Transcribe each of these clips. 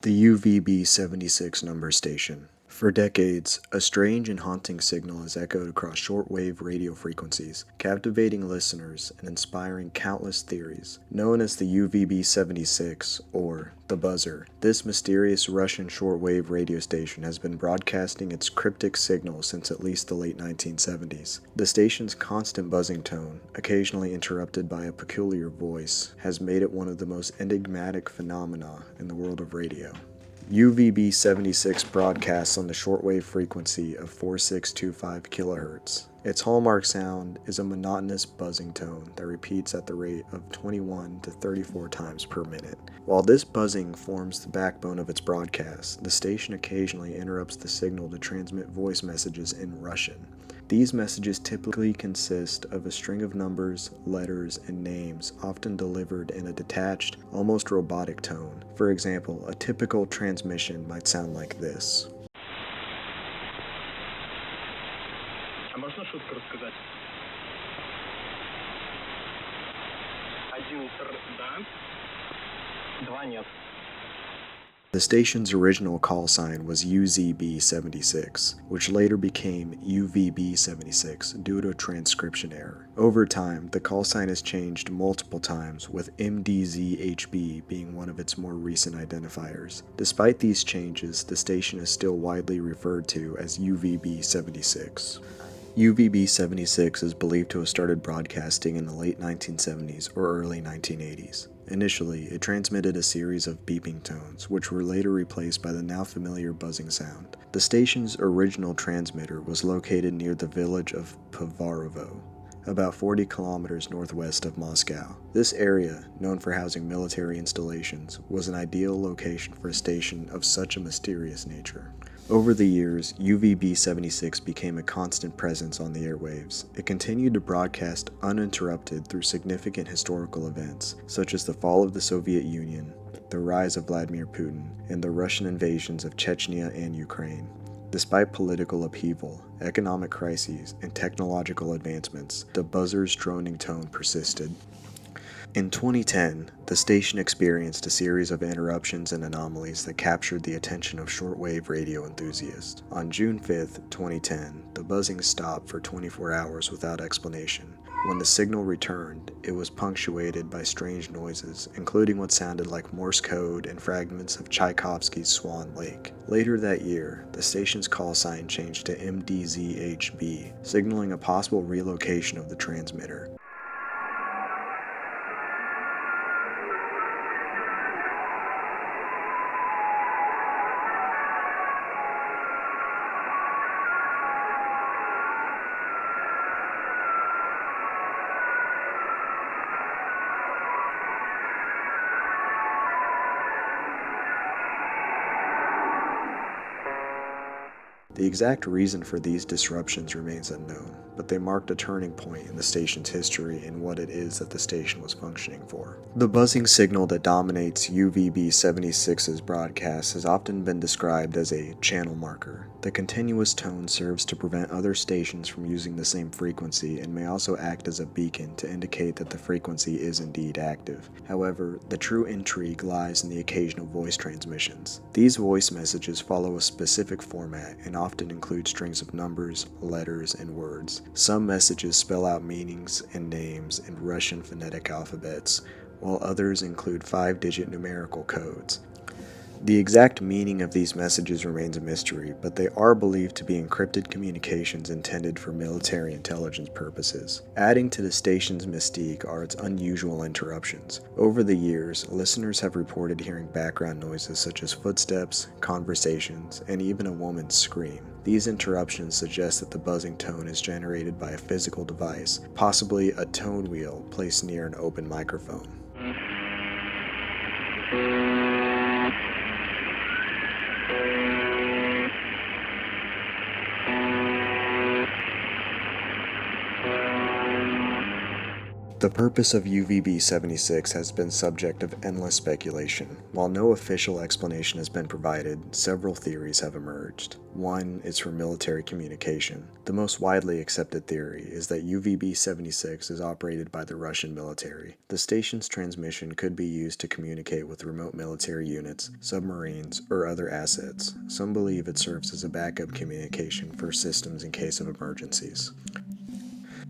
The UVB 76 number station. For decades, a strange and haunting signal has echoed across shortwave radio frequencies, captivating listeners and inspiring countless theories. Known as the UVB 76, or the Buzzer, this mysterious Russian shortwave radio station has been broadcasting its cryptic signal since at least the late 1970s. The station's constant buzzing tone, occasionally interrupted by a peculiar voice, has made it one of the most enigmatic phenomena in the world of radio. UVB 76 broadcasts on the shortwave frequency of 4625 kHz. Its hallmark sound is a monotonous buzzing tone that repeats at the rate of 21 to 34 times per minute. While this buzzing forms the backbone of its broadcast, the station occasionally interrupts the signal to transmit voice messages in Russian. These messages typically consist of a string of numbers, letters, and names, often delivered in a detached, almost robotic tone. For example, a typical transmission might sound like this. А можно шутку рассказать? Один да, два нет. The station's original call sign was UZB-76, which later became UVB-76 due to a transcription error. Over time, the call sign has changed multiple times, with MDZHB being one of its more recent identifiers. Despite these changes, the station is still widely referred to as UVB-76. UVB-76 is believed to have started broadcasting in the late 1970s or early 1980s. Initially, it transmitted a series of beeping tones, which were later replaced by the now familiar buzzing sound. The station's original transmitter was located near the village of Pivarovo, about 40 kilometers northwest of Moscow. This area, known for housing military installations, was an ideal location for a station of such a mysterious nature. Over the years, UVB-76 became a constant presence on the airwaves. It continued to broadcast uninterrupted through significant historical events, such as the fall of the Soviet Union, the rise of Vladimir Putin, and the Russian invasions of Chechnya and Ukraine. Despite political upheaval, economic crises, and technological advancements, the buzzer's droning tone persisted. In 2010, the station experienced a series of interruptions and anomalies that captured the attention of shortwave radio enthusiasts. On June 5, 2010, the buzzing stopped for 24 hours without explanation. When the signal returned, it was punctuated by strange noises, including what sounded like Morse code and fragments of Tchaikovsky's Swan Lake. Later that year, the station's call sign changed to MDZHB, signaling a possible relocation of the transmitter. The exact reason for these disruptions remains unknown, but they marked a turning point in the station's history and what it is that the station was functioning for. The buzzing signal that dominates UVB-76's broadcast has often been described as a channel marker. The continuous tone serves to prevent other stations from using the same frequency and may also act as a beacon to indicate that the frequency is indeed active. However, the true intrigue lies in the occasional voice transmissions. These voice messages follow a specific format and often include strings of numbers, letters, and words. Some messages spell out meanings and names in Russian phonetic alphabets, while others include 5-digit numerical codes. The exact meaning of these messages remains a mystery, but they are believed to be encrypted communications intended for military intelligence purposes. Adding to the station's mystique are its unusual interruptions. Over the years, listeners have reported hearing background noises such as footsteps, conversations, and even a woman's scream. These interruptions suggest that the buzzing tone is generated by a physical device, possibly a tone wheel placed near an open microphone. The purpose of UVB-76 has been subject of endless speculation. While no official explanation has been provided, several theories have emerged. One is for military communication. The most widely accepted theory is that UVB-76 is operated by the Russian military. The station's transmission could be used to communicate with remote military units, submarines, or other assets. Some believe it serves as a backup communication for systems in case of emergencies.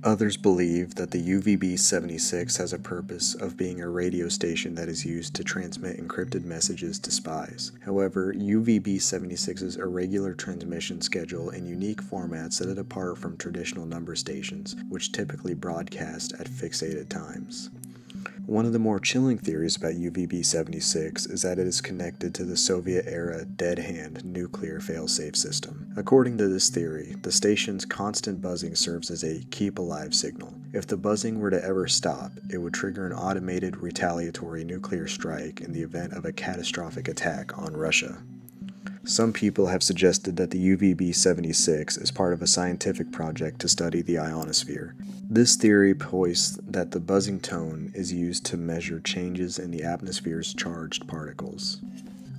Others believe that the UVB-76 has a purpose of being a radio station that is used to transmit encrypted messages to spies. However, UVB-76's irregular transmission schedule and unique format set it apart from traditional number stations, which typically broadcast at fixated times. One of the more chilling theories about UVB-76 is that it is connected to the Soviet-era dead-hand nuclear failsafe system. According to this theory, the station's constant buzzing serves as a keep-alive signal. If the buzzing were to ever stop, it would trigger an automated retaliatory nuclear strike in the event of a catastrophic attack on Russia. Some people have suggested that the UVB-76 is part of a scientific project to study the ionosphere. This theory posits that the buzzing tone is used to measure changes in the atmosphere's charged particles.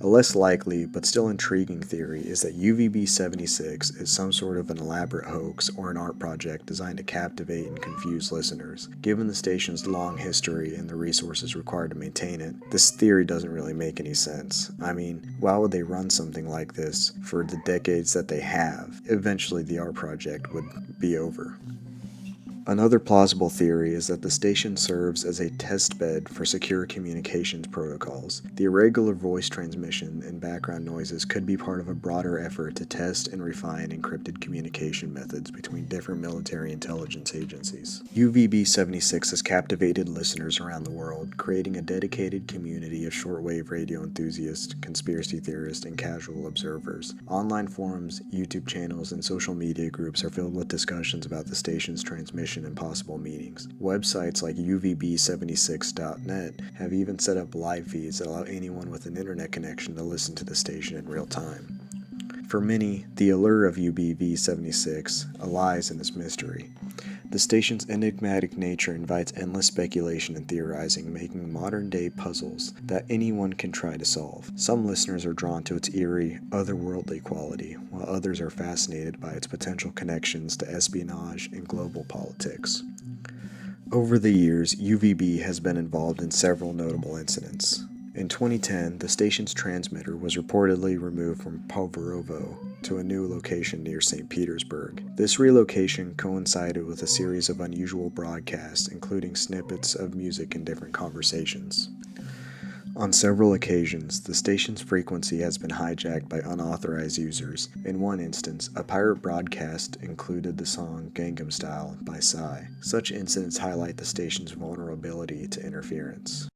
A less likely, but still intriguing theory is that UVB-76 is some sort of an elaborate hoax or an art project designed to captivate and confuse listeners. Given the station's long history and the resources required to maintain it, this theory doesn't really make any sense. I mean, why would they run something like this for the decades that they have? Eventually the art project would be over. Another plausible theory is that the station serves as a testbed for secure communications protocols. The irregular voice transmission and background noises could be part of a broader effort to test and refine encrypted communication methods between different military intelligence agencies. UVB-76 has captivated listeners around the world, creating a dedicated community of shortwave radio enthusiasts, conspiracy theorists, and casual observers. Online forums, YouTube channels, and social media groups are filled with discussions about the station's transmission and possible meetings. Websites like UVB76.net have even set up live feeds that allow anyone with an internet connection to listen to the station in real time. For many, the allure of UVB76 lies in its mystery. The station's enigmatic nature invites endless speculation and theorizing, making modern-day puzzles that anyone can try to solve. Some listeners are drawn to its eerie, otherworldly quality, while others are fascinated by its potential connections to espionage and global politics. Over the years, UVB has been involved in several notable incidents. In 2010, the station's transmitter was reportedly removed from Poverovo to a new location near St. Petersburg. This relocation coincided with a series of unusual broadcasts, including snippets of music and different conversations. On several occasions, the station's frequency has been hijacked by unauthorized users. In one instance, a pirate broadcast included the song Gangnam Style by Psy. Such incidents highlight the station's vulnerability to interference.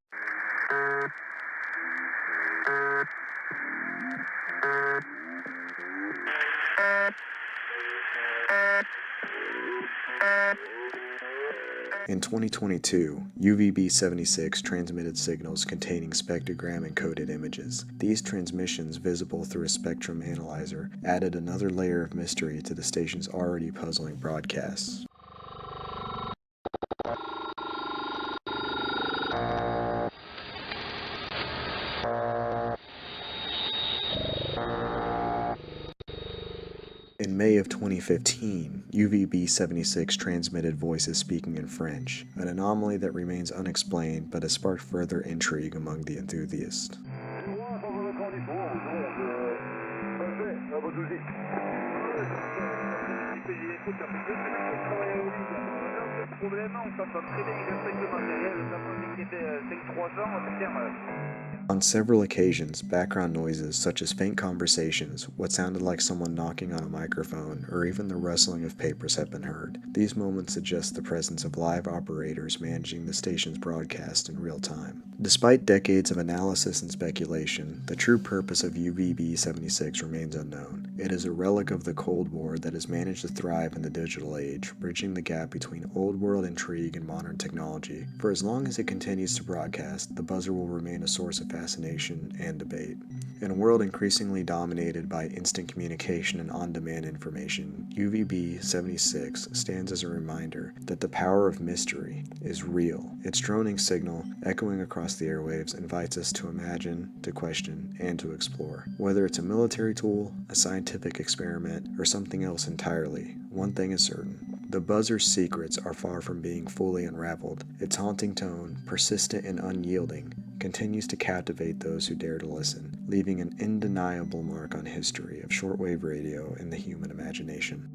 In 2022, UVB-76 transmitted signals containing spectrogram-encoded images. These transmissions, visible through a spectrum analyzer, added another layer of mystery to the station's already puzzling broadcasts. In May of 2015, UVB-76 transmitted voices speaking in French, an anomaly that remains unexplained but has sparked further intrigue among the enthusiasts. On several occasions, background noises such as faint conversations, what sounded like someone knocking on a microphone, or even the rustling of papers have been heard. These moments suggest the presence of live operators managing the station's broadcast in real time. Despite decades of analysis and speculation, the true purpose of UVB-76 remains unknown. It is a relic of the Cold War that has managed to thrive in the digital age, bridging the gap between old-world intrigue and modern technology. For as long as it continues to broadcast, the buzzer will remain a source of fascination and debate. In a world increasingly dominated by instant communication and on-demand information, UVB 76 stands as a reminder that the power of mystery is real. Its droning signal, echoing across the airwaves, invites us to imagine, to question, and to explore. Whether it's a military tool, a scientific experiment, or something else entirely, one thing is certain. The buzzer's secrets are far from being fully unraveled. Its haunting tone, persistent and unyielding, continues to captivate those who dare to listen, leaving an undeniable mark on history of shortwave radio in the human imagination.